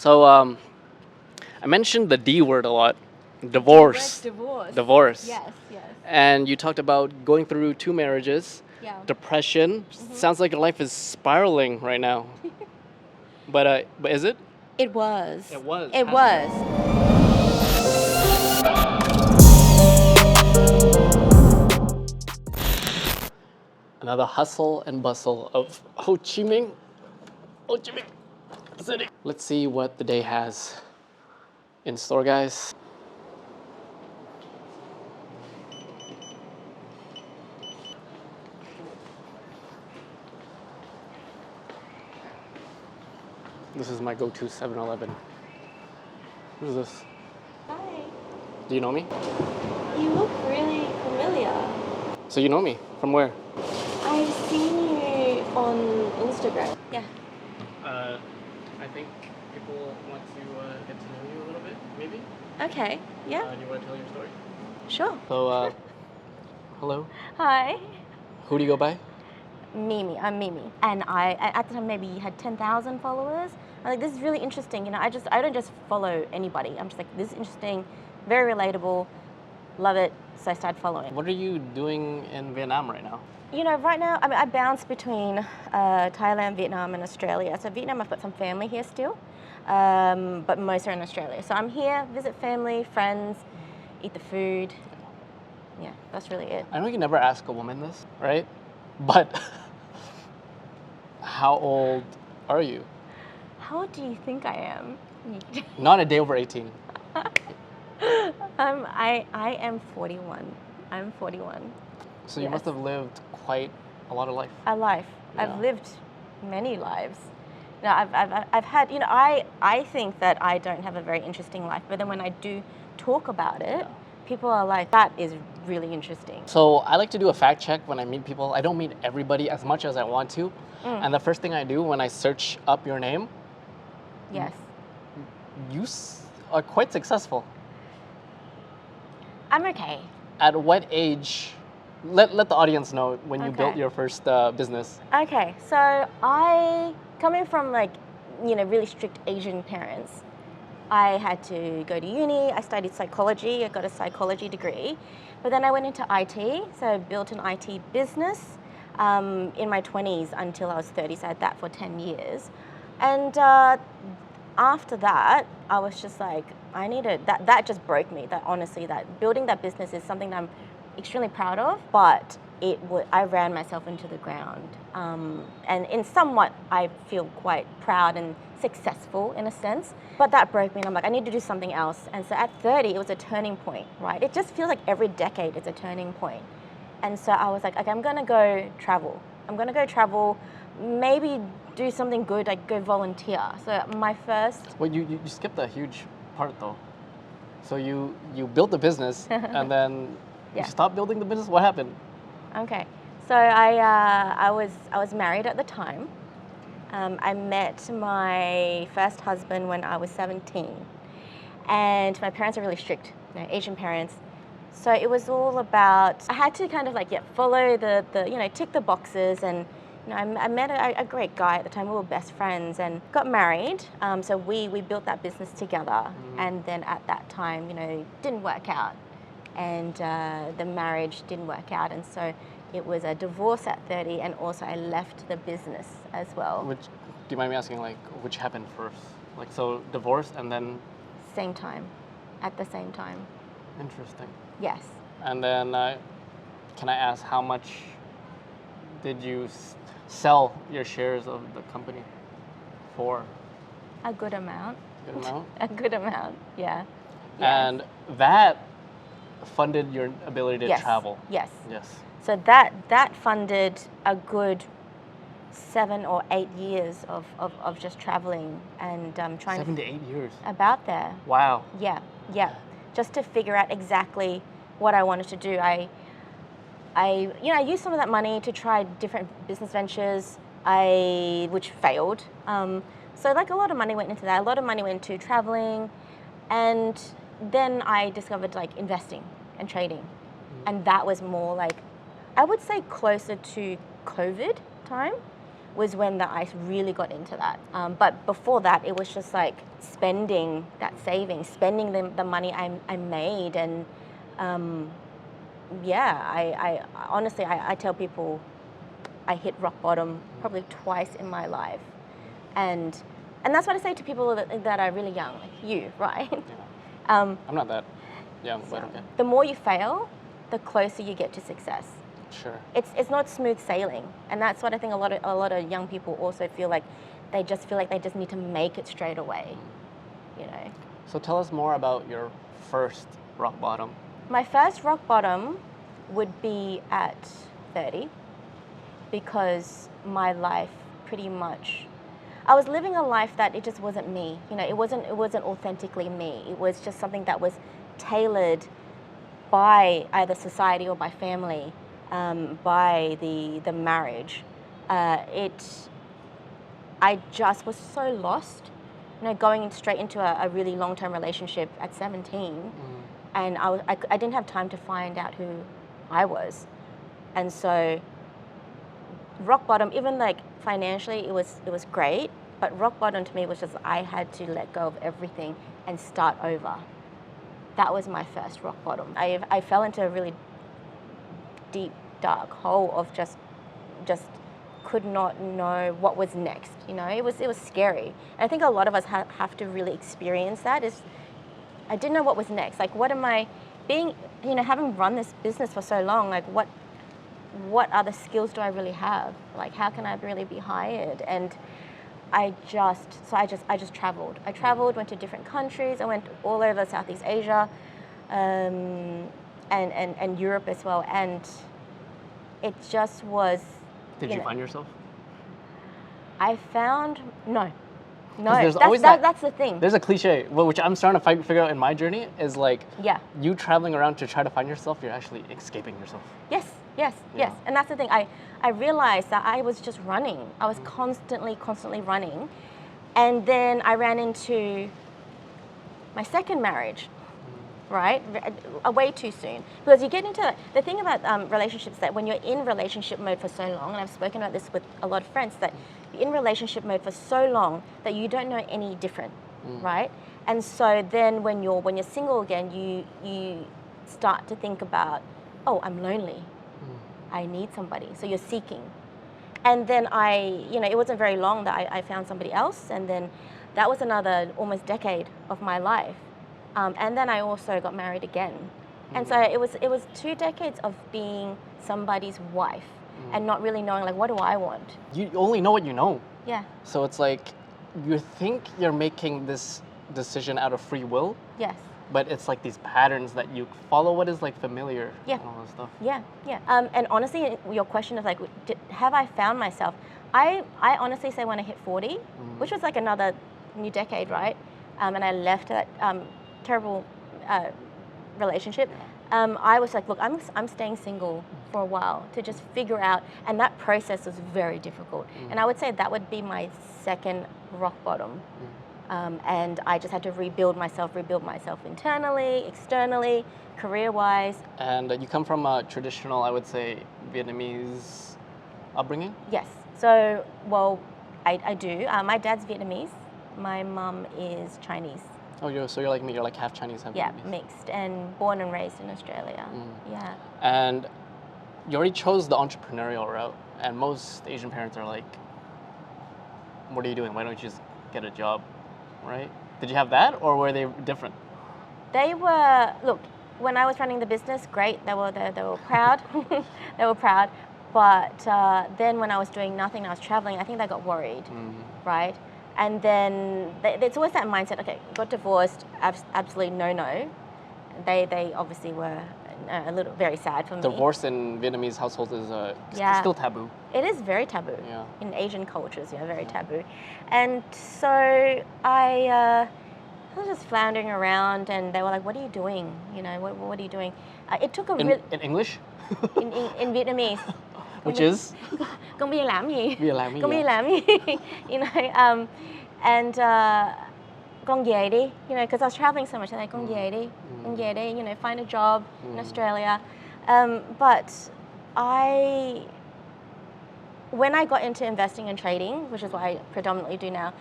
So I mentioned the D word a lot, divorce. Divorce. Divorce. Yes, yes. And you talked about going through 2 marriages, Yeah. depression. Sounds like your life is spiraling right now. But is it? It was. It was. It was. Another hustle and bustle of Ho Chi Minh. Ho Chi Minh City. Let's see what the day has in store, guys. This is my go-to 7-Eleven. Who's this? Hi. Do you know me? You look really familiar. So you know me from where? I've seen you on Instagram. Yeah. I think people want to get to know you a little bit, maybe. Okay. Yeah. Do you want to tell your story? Sure. So, hello. Hi. Who do you go by? Mimi. I'm Mimi. And I, at the time, maybe had 10,000 followers. I'm like, this is really interesting. You know, I don't just follow anybody. I'm just like, this is interesting, very relatable, love it. So I started following. What are you doing in Vietnam right now? You know, right now, I mean, I bounce between Thailand, Vietnam, and Australia. So Vietnam, I've got some family here still, but most are in Australia. So I'm here, visit family, friends, eat the food. Yeah, that's really it. I know you never ask a woman this, right? But how old are you? How old do you think I am? Not a day over 18. I am 41. I'm 41. So you must have lived quite a lot of life. A life. Yeah. I've lived many lives. You know, I've had, you know, I think that I don't have a very interesting life, but then when I do talk about it, people are like, that is really interesting. So I like to do a fact check when I meet people. I don't meet everybody as much as I want to. And the first thing I do when I search up your name, Yes. you are quite successful. I'm okay. At what age? Let the audience know when you Okay. built your first business. Okay, so coming from like, you know, really strict Asian parents, I had to go to uni. I studied psychology. I got a psychology degree. But then I went into IT, so I built an IT business in my 20s until I was 30, so I had that for 10 years. And after that, I was just like, I needed, that just broke me, that honestly, that building that business is something that I'm extremely proud of, but I ran myself into the ground. And in somewhat, I feel quite proud and successful in a sense, but that broke me and I'm like, I need to do something else. And so at 30, it was a turning point, right? It just feels like every decade it's a turning point. And so I was like, okay, I'm gonna go travel. I'm gonna go travel, maybe do something good, like go volunteer. So my first... Well, you skipped a huge part though. So you built the business and then you stopped building the business? What happened? Okay, so I was married at the time. I met my first husband when I was 17, and my parents are really strict, you know, Asian parents. So it was all about, I had to kind of like follow the you know, tick the boxes, and you know, I met a great guy at the time. We were best friends and got married. So we built that business together, and then at that time, you know, didn't work out, and the marriage didn't work out, and so it was a divorce at 30, and also I left the business as well. Do you mind me asking, like, which happened first? Like, so divorce and then... Same time, at the same time. Interesting. Yes. And then, can I ask how much did you sell your shares of the company for? A good amount. Good amount? A good amount, yeah. And that funded your ability to travel? Yes. Yes. So that funded a good 7 or 8 years of just traveling and trying 7 to 8 years? About there. Wow. Yeah. Just to figure out exactly what I wanted to do. I used some of that money to try different business ventures, which failed. So like a lot of money went into that. A lot of money went into traveling, and then I discovered like investing and trading, and that was more like, I would say closer to COVID time. was when that I really got into that. But before that, it was just like spending that savings, spending the money I made. And I honestly, I tell people I hit rock bottom probably twice in my life. And that's what I say to people that are really young, like you, right? Yeah. I'm not that young, but okay. The more you fail, the closer you get to success. Sure. It's not smooth sailing, and that's what I think a lot of young people also feel like. They just feel like they just need to make it straight away, you know. So tell us more about your first rock bottom. My first rock bottom would be at 30, because my life pretty much, I was living a life that it just wasn't me. You know, it wasn't authentically me. It was just something that was tailored by either society or by family, by the marriage. I just was so lost, you know, going straight into a really long-term relationship at 17, and I didn't have time to find out who I was, and so rock bottom, even like financially, it was great, but rock bottom to me was just I had to let go of everything and start over. That was my first rock bottom. I fell into a really deep, dark hole of just could not know what was next. You know, it was scary. And I think a lot of us have to really experience that. Is I didn't know what was next. Like, what am I being? You know, having run this business for so long, like what other skills do I really have? Like, how can I really be hired? And I just traveled. I traveled, went to different countries. I went all over Southeast Asia, and Europe as well. And it just was. Did you find yourself? I found no. That's the thing. There's a cliche, which I'm starting to figure out in my journey, is like, you traveling around to try to find yourself, you're actually escaping yourself. Yes. And that's the thing. I realized that I was just running. I was constantly running. And then I ran into my second marriage, right? Way too soon. Because you get into the thing about relationships, that when you're in relationship mode for so long, and I've spoken about this with a lot of friends, that you're in relationship mode for so long that you don't know any different, right? And so then when you're single again, you start to think about, oh, I'm lonely. I need somebody. So you're seeking. And then it wasn't very long that I found somebody else, and then that was another almost decade of my life. And then I also got married again. And so it was 2 decades of being somebody's wife and not really knowing, like, what do I want? You only know what you know. Yeah. So it's like, you think you're making this decision out of free will. Yes. But it's like these patterns that you follow what is like familiar and all this stuff. Yeah. And honestly, your question of like, have I found myself? I honestly say when I hit 40, which was like another new decade, right? And I left that terrible relationship. I was like, look, I'm staying single for a while to just figure out, and that process was very difficult. And I would say that would be my second rock bottom. And I just had to rebuild myself internally, externally, career-wise. And you come from a traditional, I would say, Vietnamese upbringing? Yes. So, well, I do. My dad's Vietnamese. My mum is Chinese. Oh, so you're like me. You're like half Chinese, half Vietnamese. Yeah, mixed, and born and raised in Australia. Yeah. And you already chose the entrepreneurial route, and most Asian parents are like, what are you doing? Why don't you just get a job? Right? Did you have that, or were they different? They were, look, when I was running the business, great. They were proud. They were proud. But then when I was doing nothing, I was traveling, I think they got worried, right? And then it's always that mindset, okay, got divorced, absolutely no. They obviously were very sad for me. Divorce in Vietnamese households is still taboo. It is very taboo. Yeah. In Asian cultures, very taboo. And so I was just floundering around, and they were like, what are you doing? You know, what are you doing? It took in English? in Vietnamese. Which is? Con bi làm gì? Con bi làm gì? You know, and con về đi, you know, because I was traveling so much, and like, con về đi, you know, find a job in Australia. But when I got into investing and trading, which is what I predominantly do now,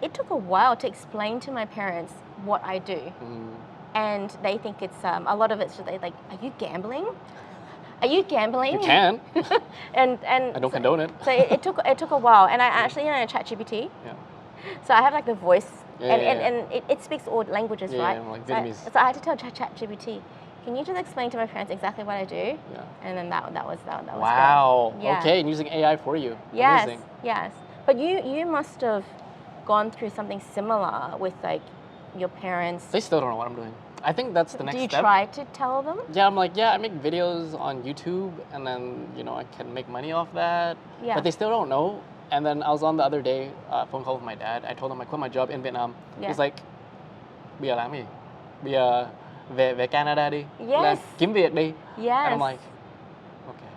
it took a while to explain to my parents what I do. And they think it's, a lot of it's, they like, are you gambling? Are you gambling? You can. and I don't condone it. So it took a while. And I actually, ChatGPT. Yeah. So I have like the voice, Yeah, and it speaks all languages, Yeah, right? yeah, like so, Vietnamese. so I had to tell ChatGPT, can you just explain to my parents exactly what I do? Yeah. And then that was Wow. good. Yeah. Okay, and using AI for you. Yes. Amazing. Yes. But you must have gone through something similar with like your parents. They still don't know what I'm doing. I think that's the next Do you step. try to tell them? Yeah, I'm like, yeah, I make videos on YouTube, and then I can make money off that. Yeah. But they still don't know. And then I was on the other day, phone call with my dad. I told him I quit my job in Vietnam. Yeah. He's like, bây giờ làm gì? Bây giờ về Canada đi. Yes. Kiếm việc đi. Yes. And I'm like, okay.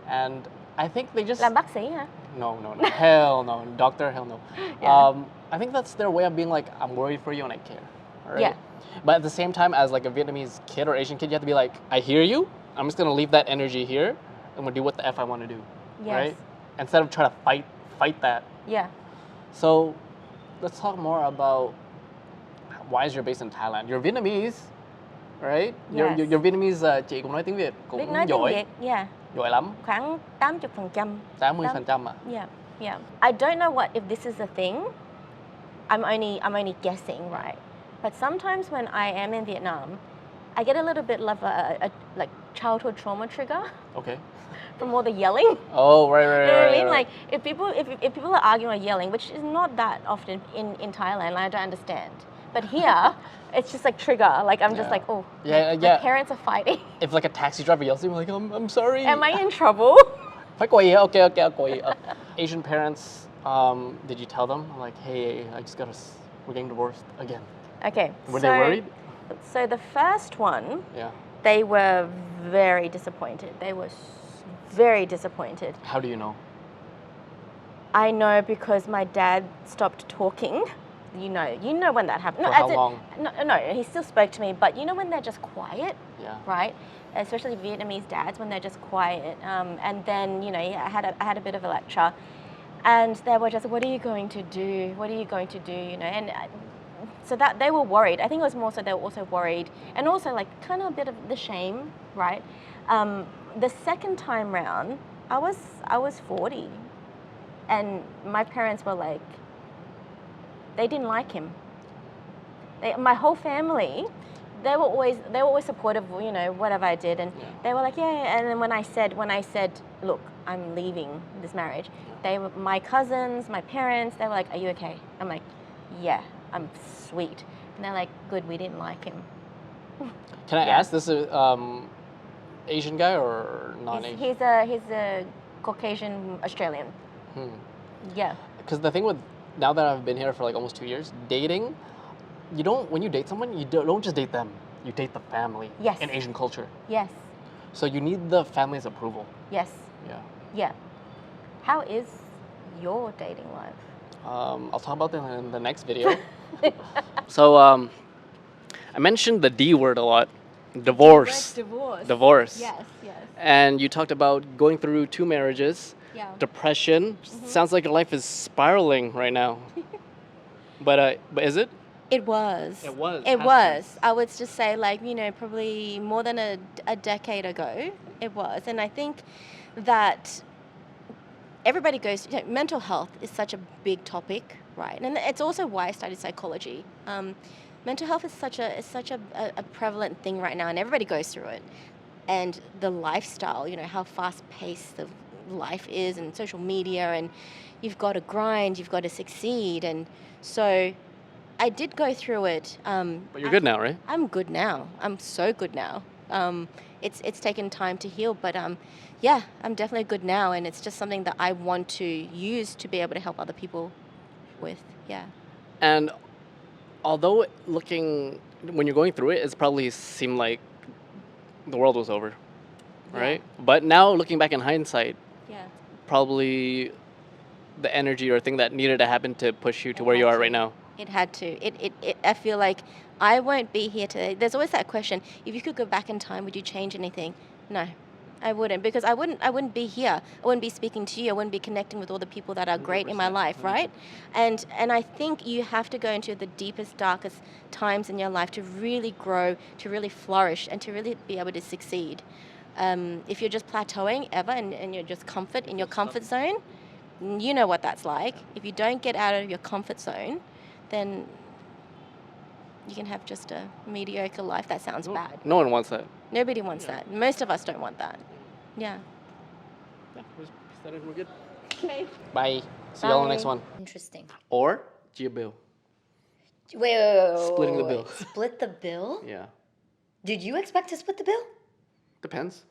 And I think they just... Làm bác sĩ hả? No. Hell no. Doctor, hell no. Yeah. I think that's their way of being like, I'm worried for you and I care. Right? Yeah. But at the same time, as like a Vietnamese kid or Asian kid, you have to be like, I hear you. I'm just gonna leave that energy here. I'm gonna do what the F I want to do. Yes. Right? Instead of trying to fight that. Yeah. So let's talk more about why is you're based in Thailand. You're Vietnamese, right? Yes. You're Vietnamese. Chị cũng nói tiếng Việt, Biết cũng nói tiếng giỏi, Việt, yeah. giỏi lắm. Khoảng 80%. 80% à? Yeah. I don't know if this is a thing. I'm only guessing, right? But sometimes when I am in Vietnam, I get a little bit of a like childhood trauma trigger Okay. from all the yelling. Oh, right. You know what I mean? right. Like if people are arguing or yelling, which is not that often in Thailand, I don't understand. But here, it's just like trigger. Like I'm just Yeah. like, oh, Yeah, my parents are fighting. If like a taxi driver yells at you, I'm like, I'm sorry. Am I in trouble? Phải quay hả? Okay, quay. Asian parents, did you tell them like, hey, we're getting divorced again? Okay. Were they worried? So the first one, Yeah. they were very disappointed. They were very disappointed. How do you know? I know because my dad stopped talking. You know when that happened. For how long? No, he still spoke to me, but you know when they're just quiet, Yeah. right? Especially Vietnamese dads when they're just quiet. And then I had a bit of a lecture, and they were just, what are you going to do? What are you going to do? And so that they were worried. I think it was more so they were also worried, and also like kind of a bit of the shame, right? The second time round, I was 40, and my parents were like, they didn't like him. My whole family, they were always supportive of whatever I did, and they were like, yeah. And then when I said, look, I'm leaving this marriage, my cousins, my parents, they were like, are you okay? I'm like, yeah, I'm sweet. And they're like, good, we didn't like him. Can I Yeah. ask, this is Asian guy or non-Asian? He's a Caucasian Australian. Yeah. Because the thing with, now that I've been here for like almost 2 years, dating, when you date someone, you don't just date them, you date the family. Yes. In Asian culture. Yes. So you need the family's approval. Yes. Yeah. Yeah. How is your dating life? I'll talk about that in the next video. So I mentioned the D word a lot, divorce. Divorce. Yes. And you talked about going through 2 marriages, Yeah. depression. Sounds like your life is spiraling right now. But is it? It was. It was. It Has was. I would just say, like, probably more than a decade ago, it was. And I think that everybody goes, mental health is such a big topic, right? And it's also why I studied psychology. Mental health is such a prevalent thing right now, and everybody goes through it. And the lifestyle, how fast-paced the life is, and social media, and you've got to grind, you've got to succeed. And so I did go through it. But you're good now, right? I'm good now. I'm so good now. It's taken time to heal, but yeah, I'm definitely good now, and it's just something that I want to use to be able to help other people with. Yeah. And although when you're going through it, it's probably seemed like the world was over, right? But now looking back in hindsight, Yeah. probably the energy or thing that needed to happen to push you to where you are right now. It had to. I feel like I won't be here today. There's always that question, if you could go back in time, would you change anything? No. I wouldn't, because I wouldn't be here. I wouldn't be speaking to you. I wouldn't be connecting with all the people that are great in my 100%, life, right? And I think you have to go into the deepest, darkest times in your life to really grow, to really flourish, and to really be able to succeed. If you're just plateauing ever and you're just comfort in your comfort zone, you know what that's like. If you don't get out of your comfort zone, then you can have just a mediocre life. That sounds bad. No one wants that. Nobody wants that. Most of us don't want that. Yeah. Yeah, we're good. Okay. Bye. See you all in the next Bye. one. Interesting. Or Gia bill. Wait. Splitting the bill. Split the bill? Yeah. Did you expect to split the bill? Depends.